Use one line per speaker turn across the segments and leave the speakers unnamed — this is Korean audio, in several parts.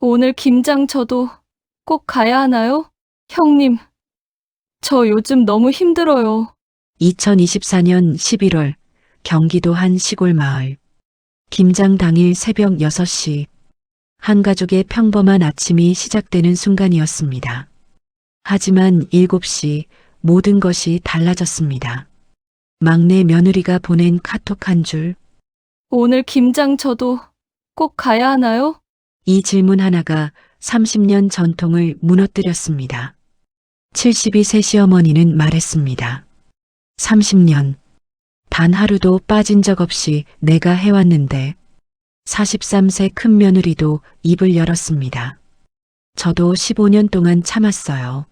오늘 김장 저도 꼭 가야 하나요? 형님, 저 요즘 너무 힘들어요.
2024년 11월 경기도 한 시골 마을. 김장 당일 새벽 6시 한 가족의 평범한 아침이 시작되는 순간이었습니다. 하지만 7시 모든 것이 달라졌습니다. 막내 며느리가 보낸 카톡 한 줄.
오늘 김장 저도 꼭 가야 하나요?
이 질문 하나가 30년 전통을 무너뜨렸습니다. 72세 시어머니는 말했습니다. 30년. 단 하루도 빠진 적 없이 내가 해왔는데 43세 큰 며느리도 입을 열었습니다. 저도 15년 동안 참았어요.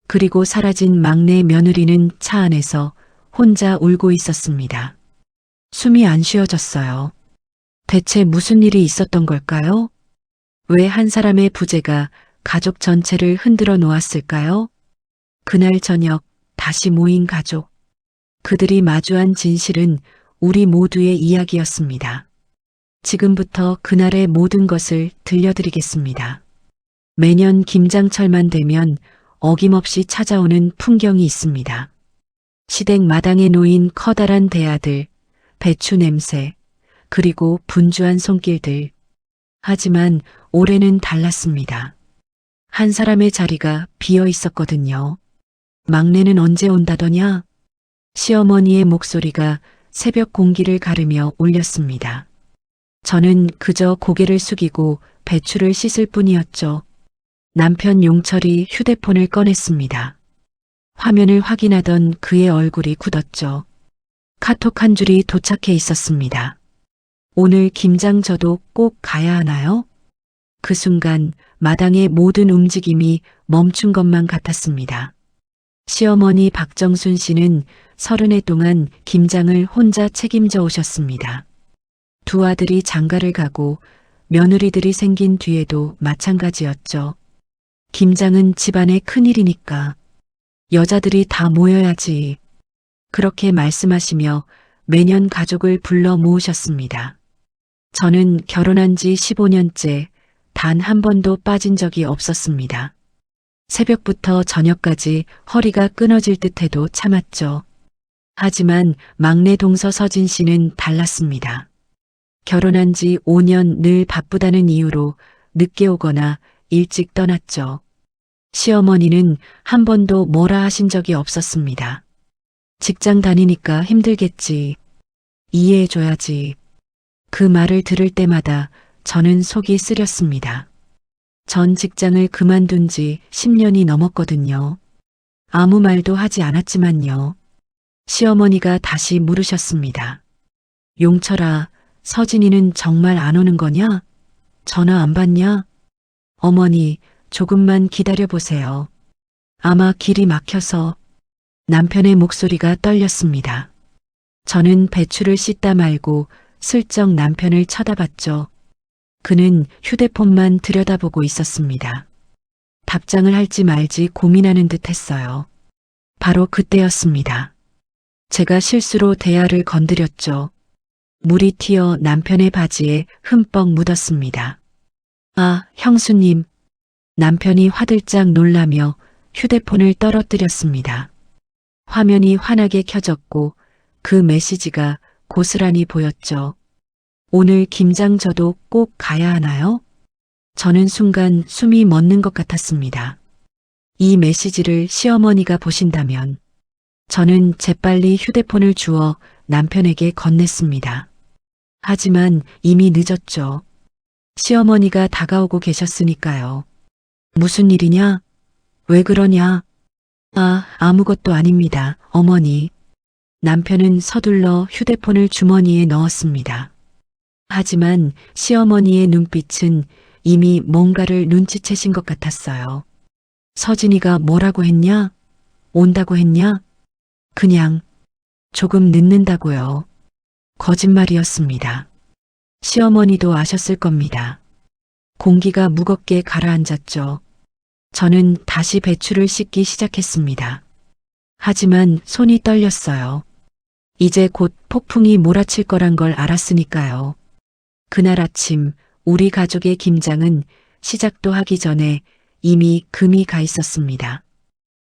그리고 사라진 막내 며느리는 차 안에서 혼자 울고 있었습니다. 숨이 안 쉬어졌어요. 대체 무슨 일이 있었던 걸까요? 왜 한 사람의 부재가 가족 전체를 흔들어 놓았을까요? 그날 저녁 다시 모인 가족. 그들이 마주한 진실은 우리 모두의 이야기였습니다. 지금부터 그날의 모든 것을 들려드리겠습니다. 매년 김장철만 되면 어김없이 찾아오는 풍경이 있습니다. 시댁 마당에 놓인 커다란 대야들, 배추 냄새, 그리고 분주한 손길들. 하지만 올해는 달랐습니다. 한 사람의 자리가 비어 있었거든요. 막내는 언제 온다더냐? 시어머니의 목소리가 새벽 공기를 가르며 울렸습니다. 저는 그저 고개를 숙이고 배추를 씻을 뿐이었죠. 남편 용철이 휴대폰을 꺼냈습니다. 화면을 확인하던 그의 얼굴이 굳었죠. 카톡 한 줄이 도착해 있었습니다. 오늘 김장 저도 꼭 가야 하나요? 그 순간 마당의 모든 움직임이 멈춘 것만 같았습니다. 시어머니 박정순 씨는 30해 동안 김장을 혼자 책임져 오셨습니다. 두 아들이 장가를 가고 며느리들이 생긴 뒤에도 마찬가지였죠. 김장은 집안의 큰일이니까 여자들이 다 모여야지. 그렇게 말씀하시며 매년 가족을 불러 모으셨습니다. 저는 결혼한 지 15년째 단 한 번도 빠진 적이 없었습니다. 새벽부터 저녁까지 허리가 끊어질 듯해도 참았죠. 하지만 막내 동서 서진 씨는 달랐습니다. 결혼한 지 5년 늘 바쁘다는 이유로 늦게 오거나 일찍 떠났죠. 시어머니는 한 번도 뭐라 하신 적이 없었습니다. 직장 다니니까 힘들겠지. 이해해줘야지. 그 말을 들을 때마다 저는 속이 쓰렸습니다. 전 직장을 그만둔 지 10년이 넘었거든요. 아무 말도 하지 않았지만요. 시어머니가 다시 물으셨습니다. 용철아, 서진이는 정말 안 오는 거냐? 전화 안 받냐? 어머니, 조금만 기다려보세요. 아마 길이 막혀서. 남편의 목소리가 떨렸습니다. 저는 배추를 씻다 말고 슬쩍 남편을 쳐다봤죠. 그는 휴대폰만 들여다보고 있었습니다. 답장을 할지 말지 고민하는 듯 했어요. 바로 그때였습니다. 제가 실수로 대야를 건드렸죠. 물이 튀어 남편의 바지에 흠뻑 묻었습니다. 아, 형수님. 남편이 화들짝 놀라며 휴대폰을 떨어뜨렸습니다. 화면이 환하게 켜졌고 그 메시지가 고스란히 보였죠. 오늘 김장 저도 꼭 가야 하나요? 저는 순간 숨이 멎는 것 같았습니다. 이 메시지를 시어머니가 보신다면 저는 재빨리 휴대폰을 주워 남편에게 건넸습니다. 하지만 이미 늦었죠. 시어머니가 다가오고 계셨으니까요. 무슨 일이냐? 왜 그러냐? 아, 아무것도 아닙니다, 어머니. 남편은 서둘러 휴대폰을 주머니에 넣었습니다. 하지만 시어머니의 눈빛은 이미 뭔가를 눈치채신 것 같았어요. 서진이가 뭐라고 했냐? 온다고 했냐? 그냥 조금 늦는다고요. 거짓말이었습니다. 시어머니도 아셨을 겁니다. 공기가 무겁게 가라앉았죠. 저는 다시 배추를 씻기 시작했습니다. 하지만 손이 떨렸어요. 이제 곧 폭풍이 몰아칠 거란 걸 알았으니까요. 그날 아침 우리 가족의 김장은 시작도 하기 전에 이미 금이 가 있었습니다.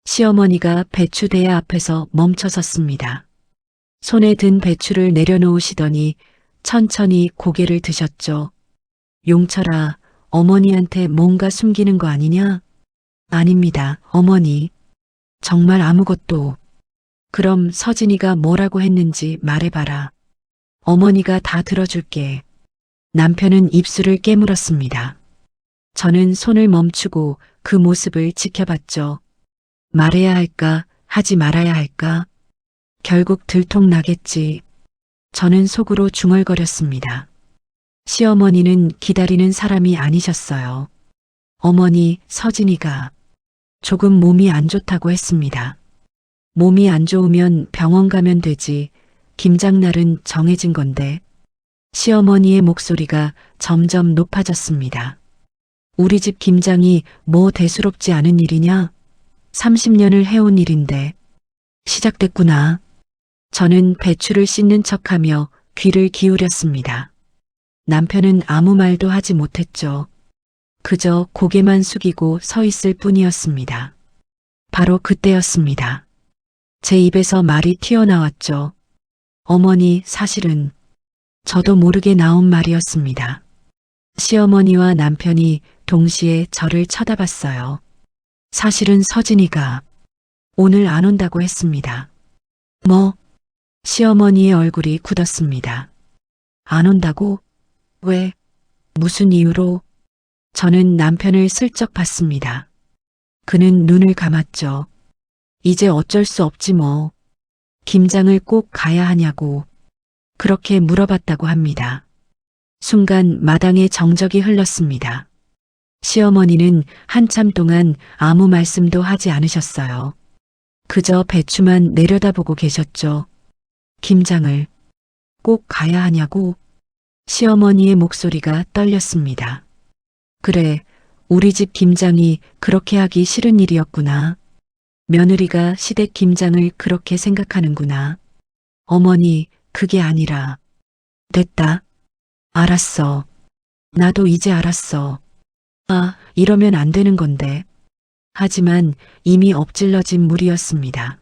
시어머니가 배추 대야 앞에서 멈춰 섰습니다. 손에 든 배추를 내려놓으시더니 천천히 고개를 드셨죠. 용철아, 어머니한테 뭔가 숨기는 거 아니냐? 아닙니다, 어머니. 정말 아무것도. 그럼 서진이가 뭐라고 했는지 말해봐라. 어머니가 다 들어줄게. 남편은 입술을 깨물었습니다. 저는 손을 멈추고 그 모습을 지켜봤죠. 말해야 할까, 하지 말아야 할까? 결국 들통나겠지. 저는 속으로 중얼거렸습니다. 시어머니는 기다리는 사람이 아니셨어요. 어머니, 서진이가 조금 몸이 안 좋다고 했습니다. 몸이 안 좋으면 병원 가면 되지. 김장날은 정해진 건데. 시어머니의 목소리가 점점 높아졌습니다. 우리 집 김장이 뭐 대수롭지 않은 일이냐? 30년을 해온 일인데. 시작됐구나. 저는 배추를 씻는 척하며 귀를 기울였습니다. 남편은 아무 말도 하지 못했죠. 그저 고개만 숙이고 서 있을 뿐이었습니다. 바로 그때였습니다. 제 입에서 말이 튀어나왔죠. 어머니, 사실은 저도 모르게 나온 말이었습니다. 시어머니와 남편이 동시에 저를 쳐다봤어요. 사실은 서진이가 오늘 안 온다고 했습니다. 뭐? 시어머니의 얼굴이 굳었습니다. 안 온다고? 왜? 무슨 이유로? 저는 남편을 슬쩍 봤습니다. 그는 눈을 감았죠. 이제 어쩔 수 없지 뭐. 김장을 꼭 가야 하냐고. 그렇게 물어봤다고 합니다. 순간 마당에 정적이 흘렀습니다. 시어머니는 한참 동안 아무 말씀도 하지 않으셨어요. 그저 배추만 내려다보고 계셨죠. 김장을 꼭 가야 하냐고? 시어머니의 목소리가 떨렸습니다. 그래, 우리 집 김장이 그렇게 하기 싫은 일이었구나. 며느리가 시댁 김장을 그렇게 생각하는구나. 어머니, 그게 아니라. 됐다. 알았어. 나도 이제 알았어. 아, 이러면 안 되는 건데. 하지만 이미 엎질러진 물이었습니다.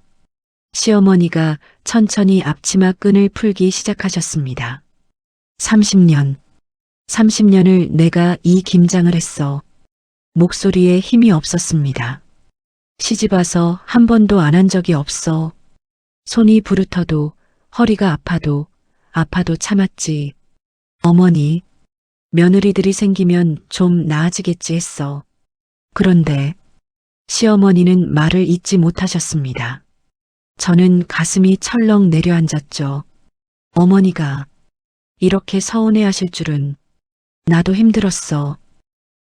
시어머니가 천천히 앞치마 끈을 풀기 시작하셨습니다. 30년. 30년을 내가 이 김장을 했어. 목소리에 힘이 없었습니다. 시집와서 한 번도 안 한 적이 없어. 손이 부르터도 허리가 아파도 참았지. 어머니, 며느리들이 생기면 좀 나아지겠지 했어. 그런데 시어머니는 말을 잇지 못하셨습니다. 저는 가슴이 철렁 내려앉았죠. 어머니가 이렇게 서운해하실 줄은. 나도 힘들었어.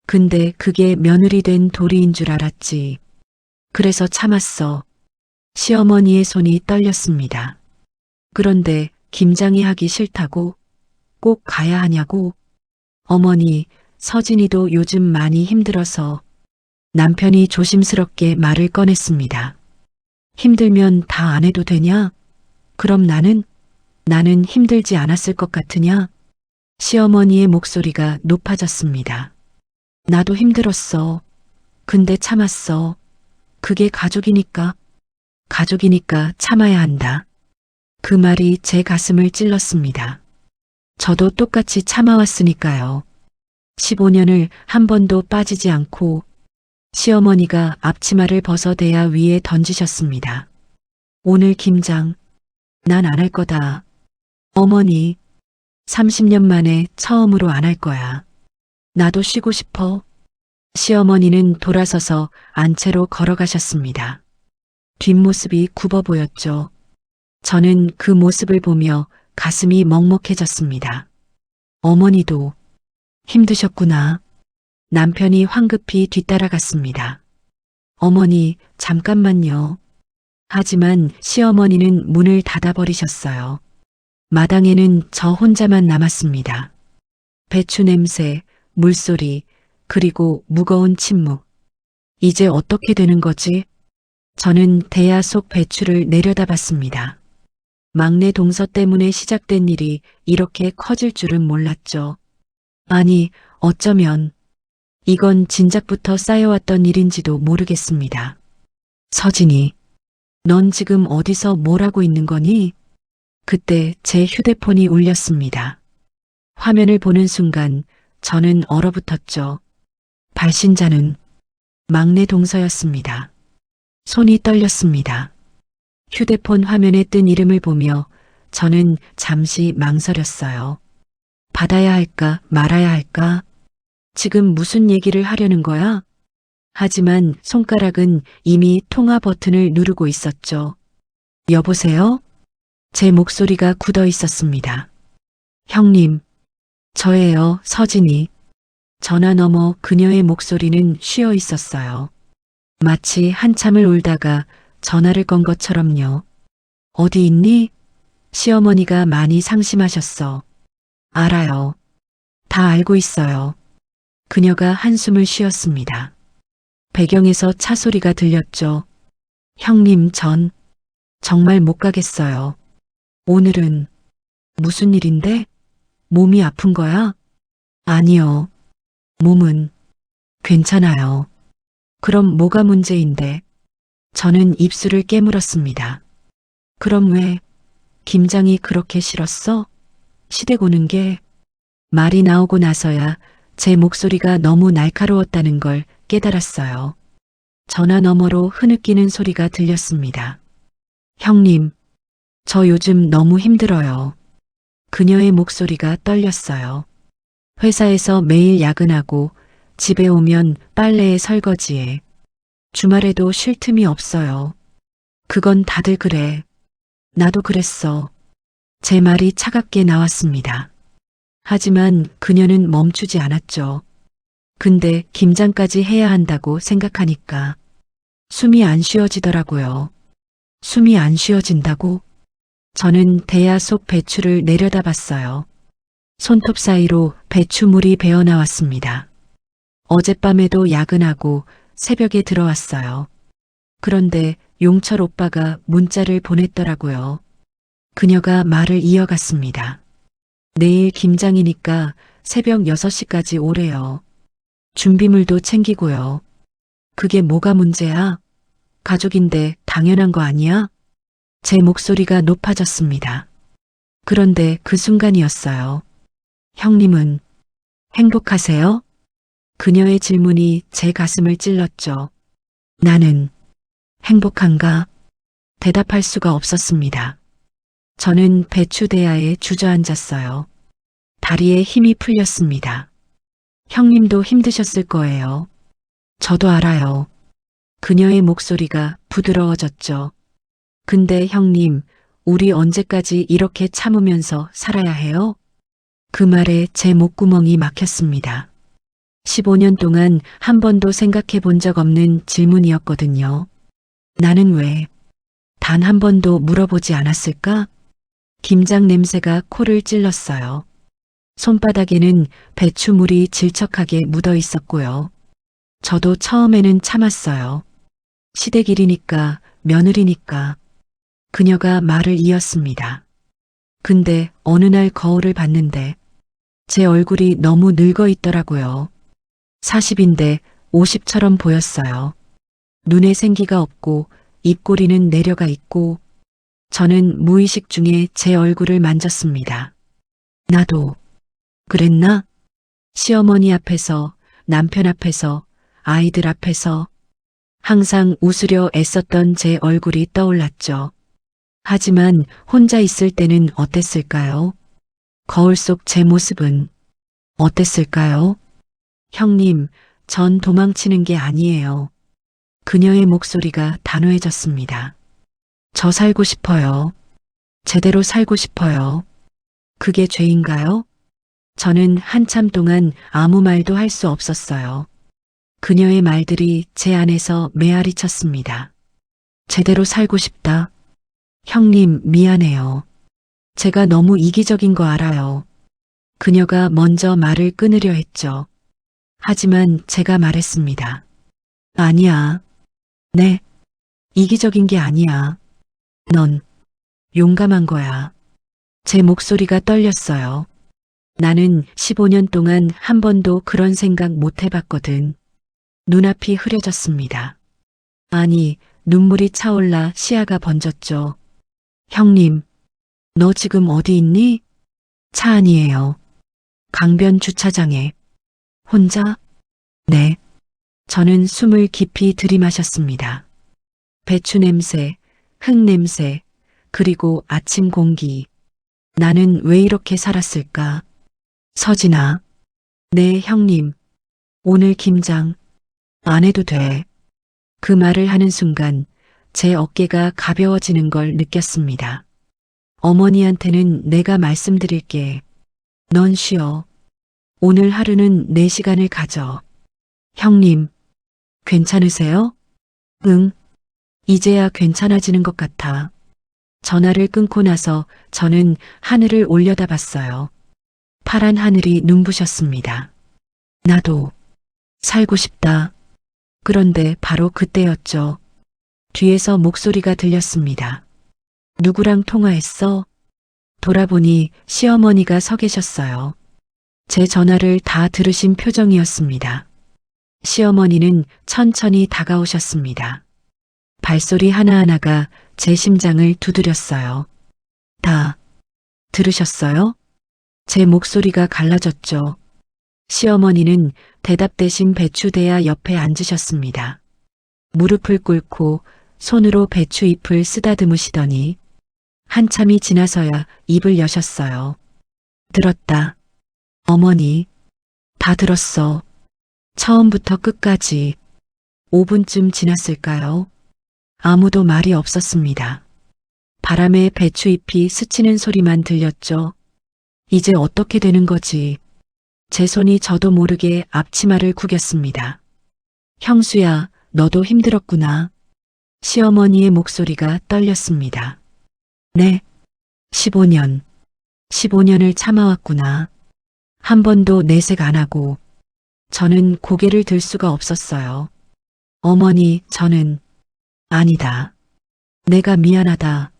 근데 그게 며느리 된 도리인 줄 알았지. 그래서 참았어. 시어머니의 손이 떨렸습니다. 그런데 김장이 하기 싫다고? 꼭 가야 하냐고? 어머니, 서진이도 요즘 많이 힘들어서. 남편이 조심스럽게 말을 꺼냈습니다. 힘들면 다 안 해도 되냐? 그럼 나는 힘들지 않았을 것 같으냐? 시어머니의 목소리가 높아졌습니다. 나도 힘들었어. 근데 참았어. 그게 가족이니까 참아야 한다. 그 말이 제 가슴을 찔렀습니다. 저도 똑같이 참아왔으니까요. 15년을 한 번도 빠지지 않고. 시어머니가 앞치마를 벗어대야 위에 던지셨습니다. 오늘 김장, 난 안 할 거다. 어머니, 30년 만에 처음으로 안 할 거야. 나도 쉬고 싶어. 시어머니는 돌아서서 안채로 걸어가셨습니다. 뒷모습이 굽어 보였죠. 저는 그 모습을 보며 가슴이 먹먹해졌습니다. 어머니도 힘드셨구나. 남편이 황급히 뒤따라갔습니다. 어머니, 잠깐만요. 하지만 시어머니는 문을 닫아버리셨어요. 마당에는 저 혼자만 남았습니다. 배추 냄새, 물소리, 그리고 무거운 침묵. 이제 어떻게 되는 거지? 저는 대야 속 배추를 내려다봤습니다. 막내 동서 때문에 시작된 일이 이렇게 커질 줄은 몰랐죠. 아니, 어쩌면 이건 진작부터 쌓여왔던 일인지도 모르겠습니다. 서진이, 넌 지금 어디서 뭘 하고 있는 거니? 그때 제 휴대폰이 울렸습니다. 화면을 보는 순간 저는 얼어붙었죠. 발신자는 막내 동서였습니다. 손이 떨렸습니다. 휴대폰 화면에 뜬 이름을 보며 저는 잠시 망설였어요. 받아야 할까 말아야 할까? 지금 무슨 얘기를 하려는 거야? 하지만 손가락은 이미 통화 버튼을 누르고 있었죠. 여보세요? 제 목소리가 굳어 있었습니다. 형님, 저예요, 서진이. 전화 너머 그녀의 목소리는 쉬어 있었어요. 마치 한참을 울다가 전화를 건 것처럼요. 어디 있니? 시어머니가 많이 상심하셨어. 알아요. 다 알고 있어요. 그녀가 한숨을 쉬었습니다. 배경에서 차 소리가 들렸죠. 형님, 정말 못 가겠어요. 오늘은 무슨 일인데? 몸이 아픈 거야? 아니요. 몸은 괜찮아요. 그럼 뭐가 문제인데? 저는 입술을 깨물었습니다. 그럼 왜 김장이 그렇게 싫었어? 시댁 오는 게 말이 나오고 나서야 제 목소리가 너무 날카로웠다는 걸 깨달았어요. 전화 너머로 흐느끼는 소리가 들렸습니다. 형님, 저 요즘 너무 힘들어요. 그녀의 목소리가 떨렸어요. 회사에서 매일 야근하고 집에 오면 빨래에 설거지에 주말에도 쉴 틈이 없어요. 그건 다들 그래. 나도 그랬어. 제 말이 차갑게 나왔습니다. 하지만 그녀는 멈추지 않았죠. 근데 김장까지 해야 한다고 생각하니까 숨이 안 쉬어지더라고요. 숨이 안 쉬어진다고? 저는 대야 속 배추를 내려다봤어요. 손톱 사이로 배추물이 배어나왔습니다. 어젯밤에도 야근하고 새벽에 들어왔어요. 그런데 용철 오빠가 문자를 보냈더라고요. 그녀가 말을 이어갔습니다. 내일 김장이니까 새벽 6시까지 오래요. 준비물도 챙기고요. 그게 뭐가 문제야? 가족인데 당연한 거 아니야? 제 목소리가 높아졌습니다. 그런데 그 순간이었어요. 형님은 행복하세요? 그녀의 질문이 제 가슴을 찔렀죠. 나는 행복한가? 대답할 수가 없었습니다. 저는 배추 대야에 주저앉았어요. 다리에 힘이 풀렸습니다. 형님도 힘드셨을 거예요. 저도 알아요. 그녀의 목소리가 부드러워졌죠. 근데 형님, 우리 언제까지 이렇게 참으면서 살아야 해요? 그 말에 제 목구멍이 막혔습니다. 15년 동안 한 번도 생각해 본 적 없는 질문이었거든요. 나는 왜 단 한 번도 물어보지 않았을까? 김장 냄새가 코를 찔렀어요. 손바닥에는 배추물이 질척하게 묻어 있었고요. 저도 처음에는 참았어요. 시댁 일이니까, 며느리니까. 그녀가 말을 이었습니다. 근데 어느 날 거울을 봤는데 제 얼굴이 너무 늙어 있더라고요. 40인데 50처럼 보였어요. 눈에 생기가 없고 입꼬리는 내려가 있고 저는 무의식 중에 제 얼굴을 만졌습니다. 나도 그랬나? 시어머니 앞에서, 남편 앞에서, 아이들 앞에서 항상 웃으려 애썼던 제 얼굴이 떠올랐죠. 하지만 혼자 있을 때는 어땠을까요? 거울 속 제 모습은 어땠을까요? 형님, 전 도망치는 게 아니에요. 그녀의 목소리가 단호해졌습니다. 저 살고 싶어요. 제대로 살고 싶어요. 그게 죄인가요? 저는 한참 동안 아무 말도 할 수 없었어요. 그녀의 말들이 제 안에서 메아리 쳤습니다. 제대로 살고 싶다. 형님, 미안해요. 제가 너무 이기적인 거 알아요. 그녀가 먼저 말을 끊으려 했죠. 하지만 제가 말했습니다. 아니야. 네. 이기적인 게 아니야. 넌 용감한 거야. 제 목소리가 떨렸어요. 나는 15년 동안 한 번도 그런 생각 못 해봤거든. 눈앞이 흐려졌습니다. 아니, 눈물이 차올라 시야가 번졌죠. 형님, 너 지금 어디 있니? 차 안이에요. 강변 주차장에. 혼자? 네. 저는 숨을 깊이 들이마셨습니다. 배추 냄새, 흙 냄새, 그리고 아침 공기. 나는 왜 이렇게 살았을까? 서진아. 네, 형님. 오늘 김장 안 해도 돼. 그 말을 하는 순간 제 어깨가 가벼워지는 걸 느꼈습니다. 어머니한테는 내가 말씀드릴게. 넌 쉬어. 오늘 하루는 내 시간을 가져. 형님, 괜찮으세요? 응. 이제야 괜찮아지는 것 같아. 전화를 끊고 나서 저는 하늘을 올려다봤어요. 파란 하늘이 눈부셨습니다. 나도 살고 싶다. 그런데 바로 그때였죠. 뒤에서 목소리가 들렸습니다. 누구랑 통화했어? 돌아보니 시어머니가 서 계셨어요. 제 전화를 다 들으신 표정이었습니다. 시어머니는 천천히 다가오셨습니다. 발소리 하나하나가 제 심장을 두드렸어요. 다 들으셨어요? 제 목소리가 갈라졌죠. 시어머니는 대답 대신 배추대야 옆에 앉으셨습니다. 무릎을 꿇고 손으로 배추 잎을 쓰다듬으시더니 한참이 지나서야 입을 여셨어요. 들었다. 어머니, 다 들었어. 처음부터 끝까지 5분쯤 지났을까요? 아무도 말이 없었습니다. 바람에 배추잎이 스치는 소리만 들렸죠. 이제 어떻게 되는 거지? 제 손이 저도 모르게 앞치마를 구겼습니다. 형수야, 너도 힘들었구나. 시어머니의 목소리가 떨렸습니다. 네, 15년. 15년을 참아왔구나. 한 번도 내색 안 하고. 저는 고개를 들 수가 없었어요. 어머니, 저는 아니다. 내가 미안하다.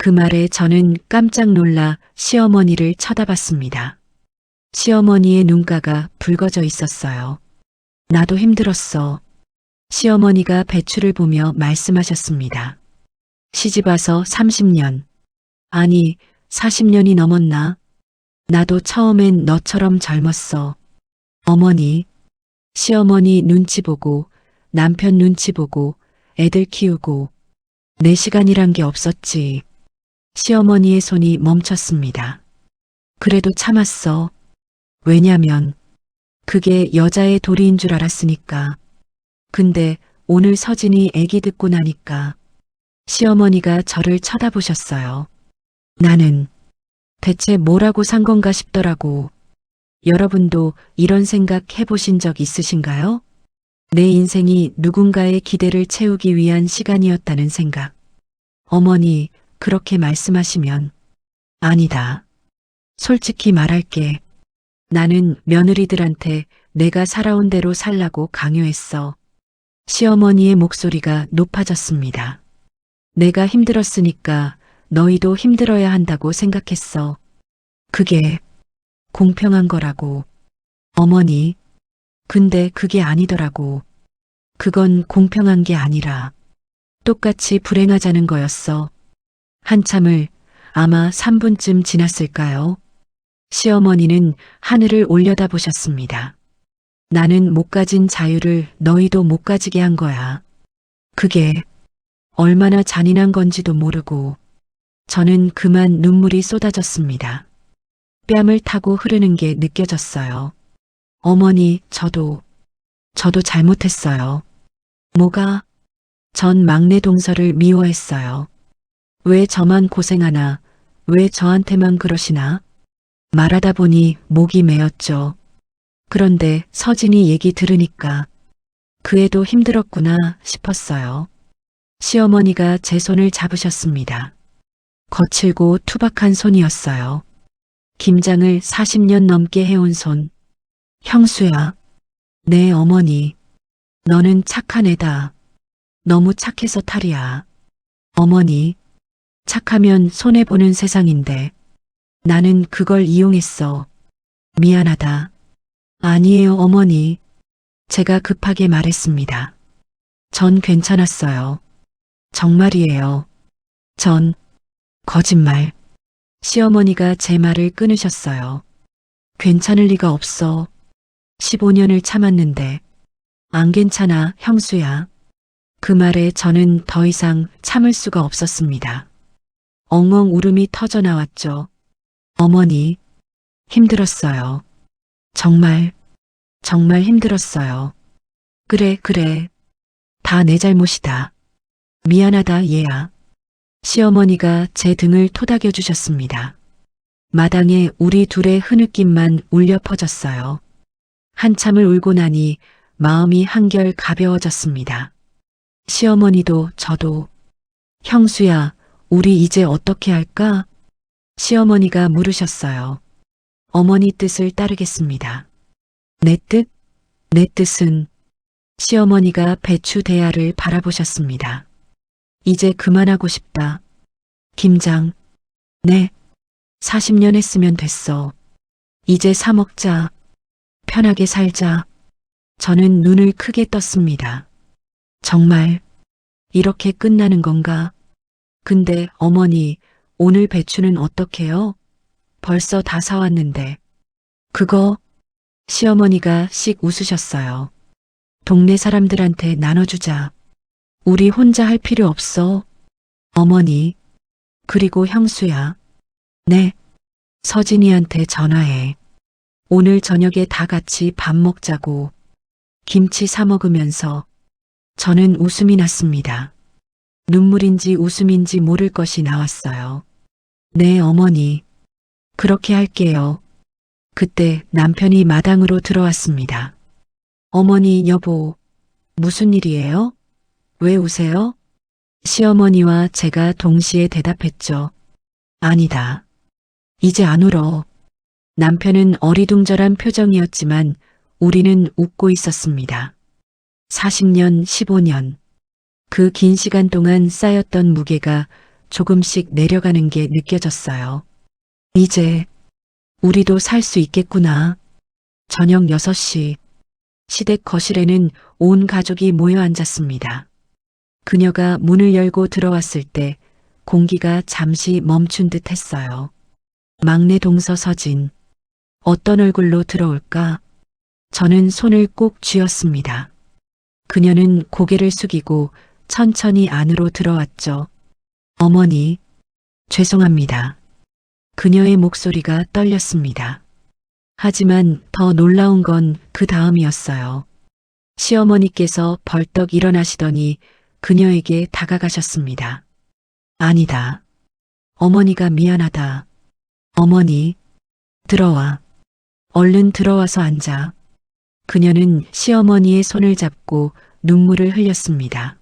그 말에 저는 깜짝 놀라 시어머니를 쳐다봤습니다. 시어머니의 눈가가 붉어져 있었어요. 나도 힘들었어. 시어머니가 배추를 보며 말씀하셨습니다. 시집와서 30년. 아니, 40년이 넘었나? 나도 처음엔 너처럼 젊었어. 어머니, 시어머니 눈치 보고, 남편 눈치 보고, 애들 키우고, 내 시간이란 게 없었지. 시어머니의 손이 멈췄습니다. 그래도 참았어. 왜냐면, 그게 여자의 도리인 줄 알았으니까. 근데 오늘 서진이 애기 듣고 나니까 시어머니가 저를 쳐다보셨어요. 나는 대체 뭐라고 산 건가 싶더라고. 여러분도 이런 생각 해보신 적 있으신가요? 내 인생이 누군가의 기대를 채우기 위한 시간이었다는 생각. 어머니, 그렇게 말씀하시면 아니다. 솔직히 말할게. 나는 며느리들한테 내가 살아온 대로 살라고 강요했어. 시어머니의 목소리가 높아졌습니다. 내가 힘들었으니까 너희도 힘들어야 한다고 생각했어. 그게 공평한 거라고. 어머니, 근데 그게 아니더라고. 그건 공평한 게 아니라 똑같이 불행하자는 거였어. 한참을 아마 3분쯤 지났을까요? 시어머니는 하늘을 올려다보셨습니다. 나는 못 가진 자유를 너희도 못 가지게 한 거야. 그게 얼마나 잔인한 건지도 모르고 저는 그만 눈물이 쏟아졌습니다. 뺨을 타고 흐르는 게 느껴졌어요. 어머니, 저도 잘못했어요. 뭐가? 전 막내 동서를 미워했어요. 왜 저만 고생하나? 왜 저한테만 그러시나? 말하다 보니 목이 메었죠. 그런데 서진이 얘기 들으니까 그 애도 힘들었구나 싶었어요. 시어머니가 제 손을 잡으셨습니다. 거칠고 투박한 손이었어요. 김장을 40년 넘게 해온 손. 형수야. 네, 어머니. 너는 착한 애다. 너무 착해서 탈이야. 어머니. 착하면 손해보는 세상인데 나는 그걸 이용했어. 미안하다. 아니에요, 어머니. 제가 급하게 말했습니다. 전 괜찮았어요. 정말이에요. 전 거짓말. 시어머니가 제 말을 끊으셨어요. 괜찮을 리가 없어. 15년을 참았는데. 안 괜찮아, 형수야. 그 말에 저는 더 이상 참을 수가 없었습니다. 엉엉 울음이 터져 나왔죠. 어머니, 힘들었어요. 정말, 정말 힘들었어요. 그래. 다 내 잘못이다. 미안하다, 얘야. 시어머니가 제 등을 토닥여 주셨습니다. 마당에 우리 둘의 흐느낌만 울려 퍼졌어요. 한참을 울고 나니 마음이 한결 가벼워졌습니다. 시어머니도 저도 형수야, 우리 이제 어떻게 할까? 시어머니가 물으셨어요. 어머니 뜻을 따르겠습니다. 내 뜻? 내 뜻은 시어머니가 배추 대야를 바라보셨습니다. 이제 그만하고 싶다. 김장. 네. 40년 했으면 됐어. 이제 사 먹자. 편하게 살자. 저는 눈을 크게 떴습니다. 정말 이렇게 끝나는 건가? 근데 어머니, 오늘 배추는 어떡해요? 벌써 다 사왔는데. 그거 시어머니가 씩 웃으셨어요. 동네 사람들한테 나눠주자. 우리 혼자 할 필요 없어. 어머니, 그리고 형수야. 네, 서진이한테 전화해. 오늘 저녁에 다 같이 밥 먹자고. 김치 사 먹으면서 저는 웃음이 났습니다. 눈물인지 웃음인지 모를 것이 나왔어요. 네, 어머니. 그렇게 할게요. 그때 남편이 마당으로 들어왔습니다. 어머니, 여보, 무슨 일이에요? 왜 우세요? 시어머니와 제가 동시에 대답했죠. 아니다. 이제 안 울어. 남편은 어리둥절한 표정이었지만 우리는 웃고 있었습니다. 40년, 15년. 그 긴 시간 동안 쌓였던 무게가 조금씩 내려가는 게 느껴졌어요. 이제 우리도 살 수 있겠구나. 저녁 6시. 시댁 거실에는 온 가족이 모여 앉았습니다. 그녀가 문을 열고 들어왔을 때 공기가 잠시 멈춘 듯 했어요. 막내 동서 서진. 어떤 얼굴로 들어올까? 저는 손을 꼭 쥐었습니다. 그녀는 고개를 숙이고 천천히 안으로 들어왔죠. 어머니, 죄송합니다. 그녀의 목소리가 떨렸습니다. 하지만 더 놀라운 건 그 다음이었어요. 시어머니께서 벌떡 일어나시더니 그녀에게 다가가셨습니다. 아니다. 어머니가 미안하다. 어머니, 들어와. 얼른 들어와서 앉아. 그녀는 시어머니의 손을 잡고 눈물을 흘렸습니다.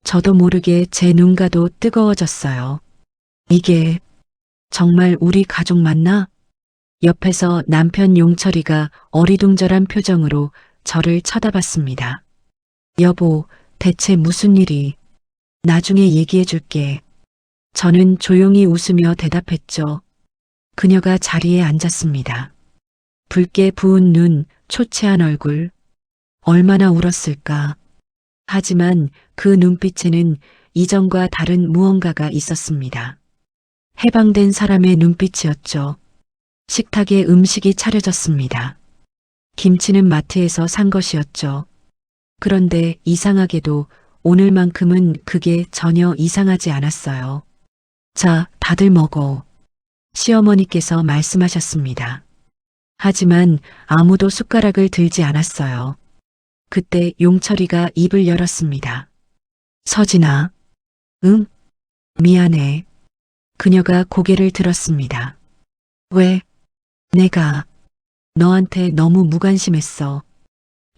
저도 모르게 제 눈가도 뜨거워졌어요. 이게 정말 우리 가족 맞나? 옆에서 남편 용철이가 어리둥절한 표정으로 저를 쳐다봤습니다. 여보, 대체 무슨 일이? 나중에 얘기해 줄게. 저는 조용히 웃으며 대답했죠. 그녀가 자리에 앉았습니다. 붉게 부은 눈, 초췌한 얼굴. 얼마나 울었을까. 하지만 그 눈빛에는 이전과 다른 무언가가 있었습니다. 해방된 사람의 눈빛이었죠. 식탁에 음식이 차려졌습니다. 김치는 마트에서 산 것이었죠. 그런데 이상하게도 오늘만큼은 그게 전혀 이상하지 않았어요. 자, 다들 먹어. 시어머니께서 말씀하셨습니다. 하지만 아무도 숟가락을 들지 않았어요. 그때 용철이가 입을 열었습니다. 서진아. 응? 미안해. 그녀가 고개를 들었습니다. 왜? 내가 너한테 너무 무관심했어.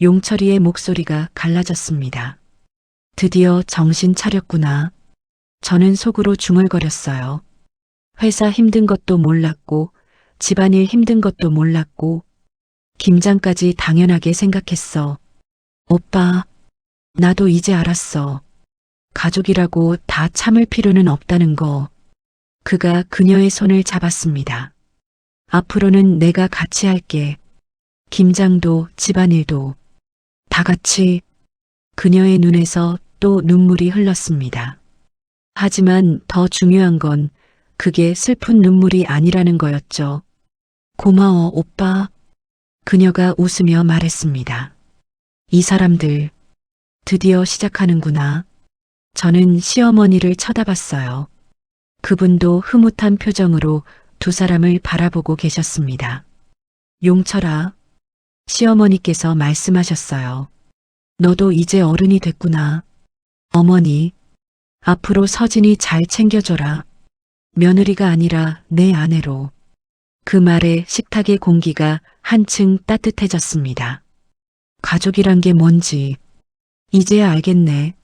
용철이의 목소리가 갈라졌습니다. 드디어 정신 차렸구나. 저는 속으로 중얼거렸어요. 회사 힘든 것도 몰랐고, 집안일 힘든 것도 몰랐고, 김장까지 당연하게 생각했어. 오빠, 나도 이제 알았어. 가족이라고 다 참을 필요는 없다는 거. 그가 그녀의 손을 잡았습니다. 앞으로는 내가 같이 할게. 김장도 집안일도 다 같이. 그녀의 눈에서 또 눈물이 흘렀습니다. 하지만 더 중요한 건 그게 슬픈 눈물이 아니라는 거였죠. 고마워, 오빠. 그녀가 웃으며 말했습니다. 이 사람들 드디어 시작하는구나. 저는 시어머니를 쳐다봤어요. 그분도 흐뭇한 표정으로 두 사람을 바라보고 계셨습니다. 용철아, 시어머니께서 말씀하셨어요. 너도 이제 어른이 됐구나. 어머니, 앞으로 서진이 잘 챙겨줘라. 며느리가 아니라 내 아내로. 그 말에 식탁의 공기가 한층 따뜻해졌습니다. 가족이란 게 뭔지 이제야 알겠네.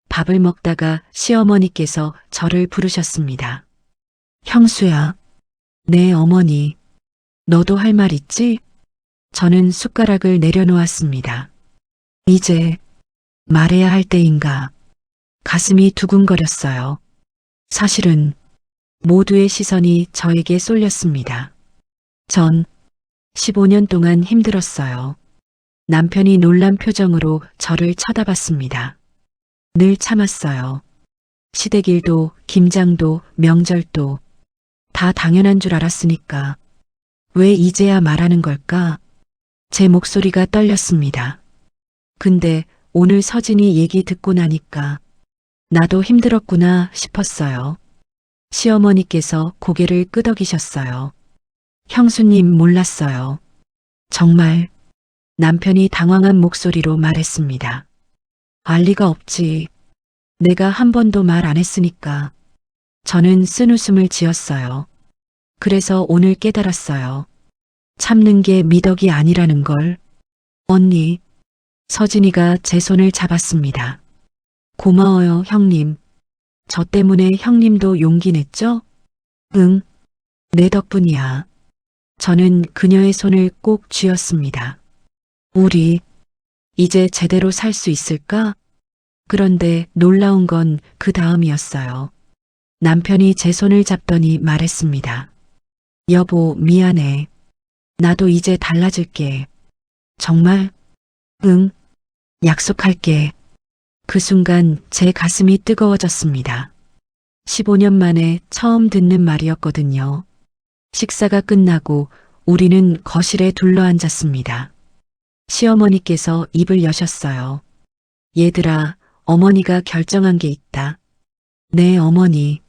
밥을 먹다가 시어머니께서 저를 부르셨습니다. 형수야, 네 어머니, 너도 할 말 있지? 저는 숟가락을 내려놓았습니다. 이제 말해야 할 때인가. 가슴이 두근거렸어요. 사실은 모두의 시선이 저에게 쏠렸습니다. 전 15년 동안 힘들었어요. 남편이 놀란 표정으로 저를 쳐다봤습니다. 늘 참았어요. 시댁일도 김장도 명절도 다 당연한 줄 알았으니까 왜 이제야 말하는 걸까? 제 목소리가 떨렸습니다. 근데 오늘 서진이 얘기 듣고 나니까 나도 힘들었구나 싶었어요. 시어머니께서 고개를 끄덕이셨어요. 형수님 몰랐어요. 정말 남편이 당황한 목소리로 말했습니다. 알 리가 없지. 내가 한 번도 말 안 했으니까. 저는 쓴웃음을 지었어요. 그래서 오늘 깨달았어요. 참는 게 미덕이 아니라는 걸. 언니, 서진이가 제 손을 잡았습니다. 고마워요, 형님. 저 때문에 형님도 용기 냈죠? 응, 내 덕분이야. 저는 그녀의 손을 꼭 쥐었습니다. 우리 이제 제대로 살 수 있을까? 그런데 놀라운 건 그 다음이었어요. 남편이 제 손을 잡더니 말했습니다. 여보, 미안해. 나도 이제 달라질게. 정말? 응, 약속할게. 그 순간 제 가슴이 뜨거워졌습니다. 15년 만에 처음 듣는 말이었거든요. 식사가 끝나고 우리는 거실에 둘러앉았습니다. 시어머니께서 입을 여셨어요. 얘들아, 어머니가 결정한 게 있다. 네, 어머니.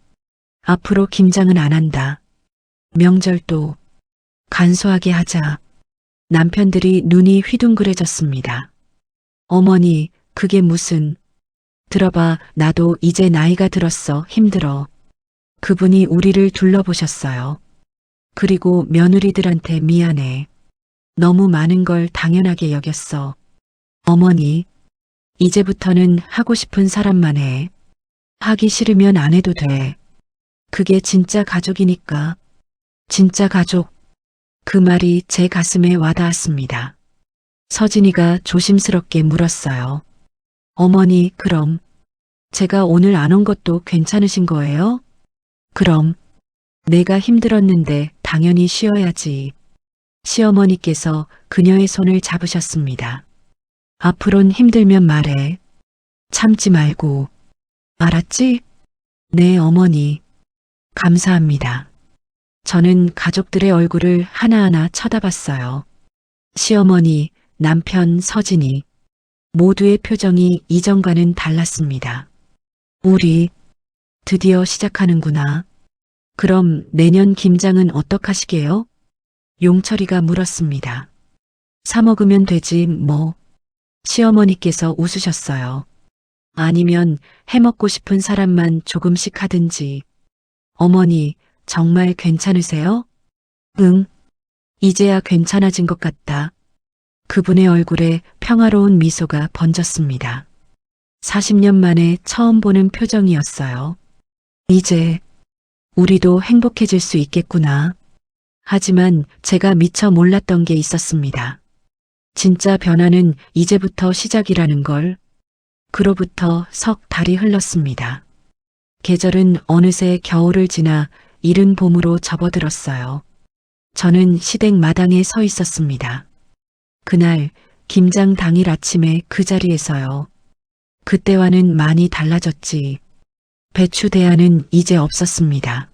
앞으로 김장은 안 한다. 명절도 간소하게 하자. 남편들이 눈이 휘둥그레졌습니다. 어머니, 그게 무슨... 들어봐, 나도 이제 나이가 들었어. 힘들어. 그분이 우리를 둘러보셨어요. 그리고 며느리들한테 미안해. 너무 많은 걸 당연하게 여겼어. 어머니, 이제부터는 하고 싶은 사람만 해. 하기 싫으면 안 해도 돼. 그게 진짜 가족이니까. 진짜 가족. 그 말이 제 가슴에 와닿았습니다. 서진이가 조심스럽게 물었어요. 어머니, 그럼 제가 오늘 안 온 것도 괜찮으신 거예요? 그럼 내가 힘들었는데 당연히 쉬어야지. 시어머니께서 그녀의 손을 잡으셨습니다. 앞으론 힘들면 말해. 참지 말고. 알았지? 네, 어머니. 감사합니다. 저는 가족들의 얼굴을 하나하나 쳐다봤어요. 시어머니, 남편, 서진이. 모두의 표정이 이전과는 달랐습니다. 우리 드디어 시작하는구나. 그럼 내년 김장은 어떡하시게요? 용철이가 물었습니다. 사 먹으면 되지 뭐. 시어머니께서 웃으셨어요. 아니면 해먹고 싶은 사람만 조금씩 하든지. 어머니, 정말 괜찮으세요? 응, 이제야 괜찮아진 것 같다. 그분의 얼굴에 평화로운 미소가 번졌습니다. 40년 만에 처음 보는 표정이었어요. 이제 우리도 행복해질 수 있겠구나. 하지만 제가 미처 몰랐던 게 있었습니다. 진짜 변화는 이제부터 시작이라는 걸. 그로부터 석 달이 흘렀습니다. 계절은 어느새 겨울을 지나 이른 봄으로 접어들었어요. 저는 시댁 마당에 서 있었습니다. 그날 김장 당일 아침에 그 자리에서요. 그때와는 많이 달라졌지. 배추 대야는 이제 없었습니다.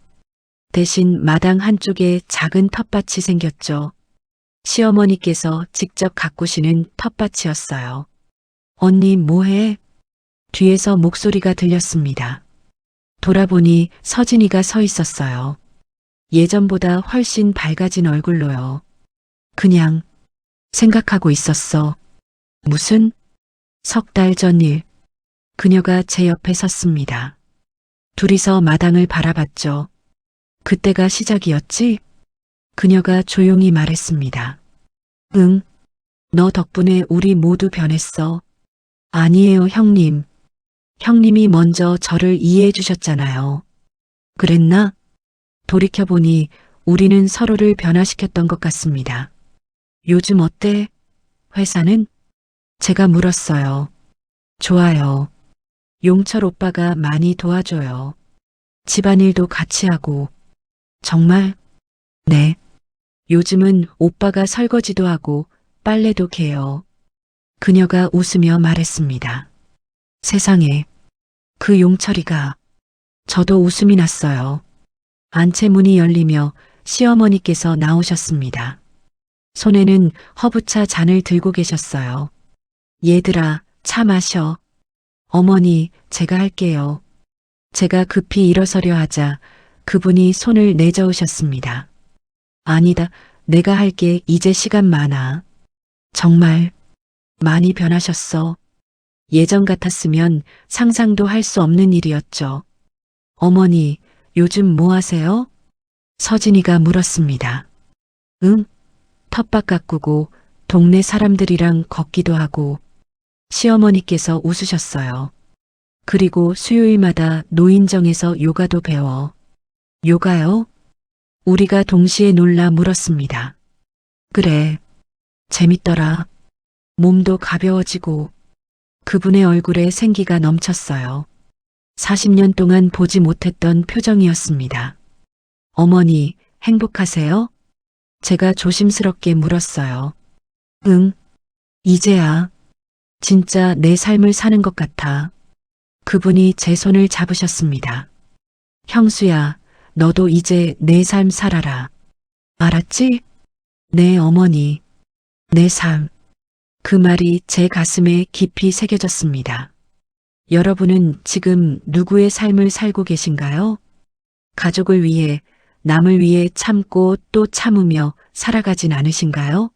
대신 마당 한쪽에 작은 텃밭이 생겼죠. 시어머니께서 직접 가꾸시는 텃밭이었어요. 언니 뭐해? 뒤에서 목소리가 들렸습니다. 돌아보니 서진이가 서 있었어요. 예전보다 훨씬 밝아진 얼굴로요. 그냥 생각하고 있었어. 무슨? 석 달 전 일. 그녀가 제 옆에 섰습니다. 둘이서 마당을 바라봤죠. 그때가 시작이었지? 그녀가 조용히 말했습니다. 응, 너 덕분에 우리 모두 변했어. 아니에요, 형님. 형님이 먼저 저를 이해해 주셨잖아요. 그랬나? 돌이켜보니 우리는 서로를 변화시켰던 것 같습니다. 요즘 어때? 회사는? 제가 물었어요. 좋아요. 용철 오빠가 많이 도와줘요. 집안일도 같이 하고. 정말? 네. 요즘은 오빠가 설거지도 하고 빨래도 개요. 그녀가 웃으며 말했습니다. 세상에, 그 용철이가. 저도 웃음이 났어요. 안채문이 열리며 시어머니께서 나오셨습니다. 손에는 허브차 잔을 들고 계셨어요. 얘들아, 차 마셔. 어머니, 제가 할게요. 제가 급히 일어서려 하자 그분이 손을 내저으셨습니다. 아니다, 내가 할게. 이제 시간 많아. 정말 많이 변하셨어. 예전 같았으면 상상도 할 수 없는 일이었죠. 어머니, 요즘 뭐 하세요? 서진이가 물었습니다. 응? 텃밭 가꾸고 동네 사람들이랑 걷기도 하고. 시어머니께서 웃으셨어요. 그리고 수요일마다 노인정에서 요가도 배워. 요가요? 우리가 동시에 놀라 물었습니다. 그래, 재밌더라. 몸도 가벼워지고. 그분의 얼굴에 생기가 넘쳤어요. 40년 동안 보지 못했던 표정이었습니다. 어머니, 행복하세요? 제가 조심스럽게 물었어요. 응, 이제야. 진짜 내 삶을 사는 것 같아. 그분이 제 손을 잡으셨습니다. 형수야, 너도 이제 내 삶 살아라. 알았지? 네, 어머니. 내 삶. 그 말이 제 가슴에 깊이 새겨졌습니다. 여러분은 지금 누구의 삶을 살고 계신가요? 가족을 위해, 남을 위해 참고 또 참으며 살아가진 않으신가요?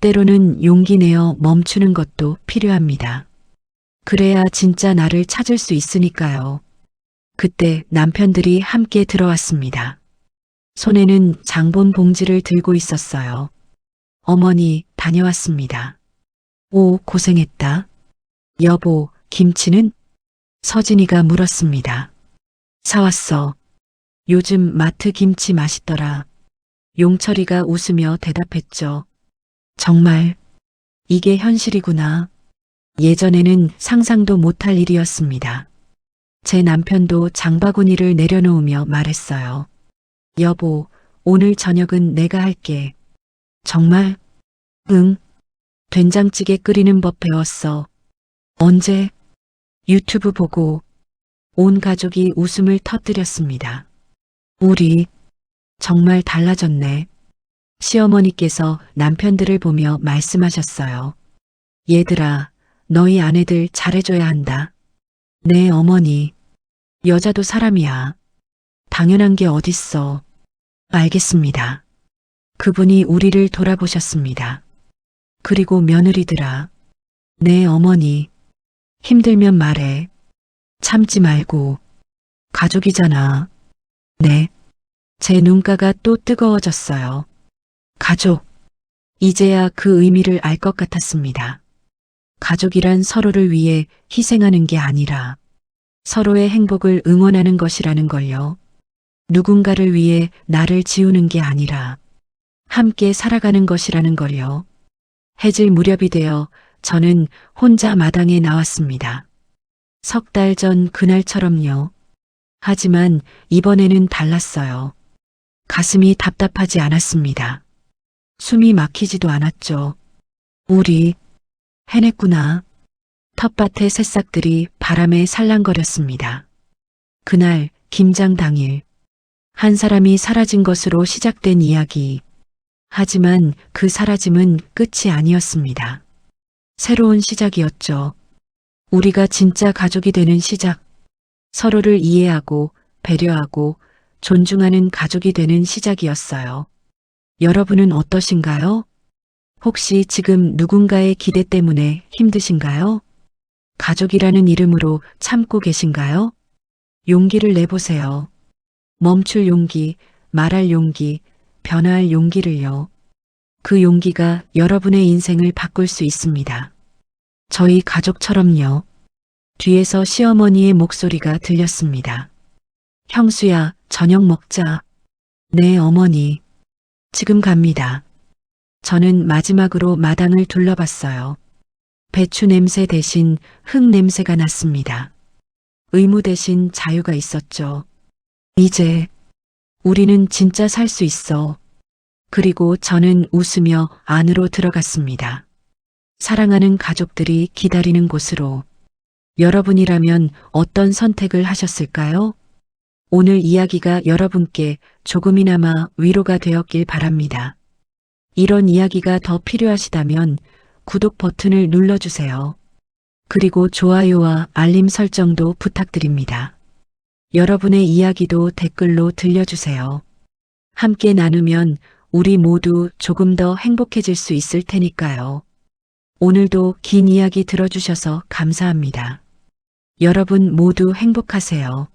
때로는 용기 내어 멈추는 것도 필요합니다. 그래야 진짜 나를 찾을 수 있으니까요. 그때 남편들이 함께 들어왔습니다. 손에는 장본 봉지를 들고 있었어요. 어머니, 다녀왔습니다. 오, 고생했다. 여보, 김치는? 서진이가 물었습니다. 사왔어. 요즘 마트 김치 맛있더라. 용철이가 웃으며 대답했죠. 정말, 이게 현실이구나. 예전에는 상상도 못할 일이었습니다. 제 남편도 장바구니를 내려놓으며 말했어요. 여보, 오늘 저녁은 내가 할게. 정말? 응. 된장찌개 끓이는 법 배웠어. 언제? 유튜브 보고. 온 가족이 웃음을 터뜨렸습니다. 우리 정말 달라졌네. 시어머니께서 남편들을 보며 말씀하셨어요. 얘들아, 너희 아내들 잘해줘야 한다. 네, 어머니. 여자도 사람이야. 당연한 게 어딨어. 알겠습니다. 그분이 우리를 돌아보셨습니다. 그리고 며느리들아. 네, 어머니. 힘들면 말해. 참지 말고. 가족이잖아. 네. 제 눈가가 또 뜨거워졌어요. 가족. 이제야 그 의미를 알 것 같았습니다. 가족이란 서로를 위해 희생하는 게 아니라 서로의 행복을 응원하는 것이라는 걸요. 누군가를 위해 나를 지우는 게 아니라 함께 살아가는 것이라는 걸요. 해질 무렵이 되어 저는 혼자 마당에 나왔습니다. 석 달 전 그날처럼요. 하지만 이번에는 달랐어요. 가슴이 답답하지 않았습니다. 숨이 막히지도 않았죠. 우리 해냈구나. 텃밭의 새싹들이 바람에 살랑거렸습니다. 그날 김장 당일 한 사람이 사라진 것으로 시작된 이야기. 하지만 그 사라짐은 끝이 아니었습니다. 새로운 시작이었죠. 우리가 진짜 가족이 되는 시작. 서로를 이해하고 배려하고 존중하는 가족이 되는 시작이었어요. 여러분은 어떠신가요? 혹시 지금 누군가의 기대 때문에 힘드신가요? 가족이라는 이름으로 참고 계신가요? 용기를 내보세요. 멈출 용기, 말할 용기, 변화할 용기를요. 그 용기가 여러분의 인생을 바꿀 수 있습니다. 저희 가족처럼요. 뒤에서 시어머니의 목소리가 들렸습니다. 형수야, 저녁 먹자. 네, 어머니. 지금 갑니다. 저는 마지막으로 마당을 둘러봤어요. 배추 냄새 대신 흙 냄새가 났습니다. 의무 대신 자유가 있었죠. 이제 우리는 진짜 살 수 있어. 그리고 저는 웃으며 안으로 들어갔습니다. 사랑하는 가족들이 기다리는 곳으로. 여러분이라면 어떤 선택을 하셨을까요? 오늘 이야기가 여러분께 조금이나마 위로가 되었길 바랍니다. 이런 이야기가 더 필요하시다면 구독 버튼을 눌러주세요. 그리고 좋아요와 알림 설정도 부탁드립니다. 여러분의 이야기도 댓글로 들려주세요. 함께 나누면 우리 모두 조금 더 행복해질 수 있을 테니까요. 오늘도 긴 이야기 들어주셔서 감사합니다. 여러분 모두 행복하세요.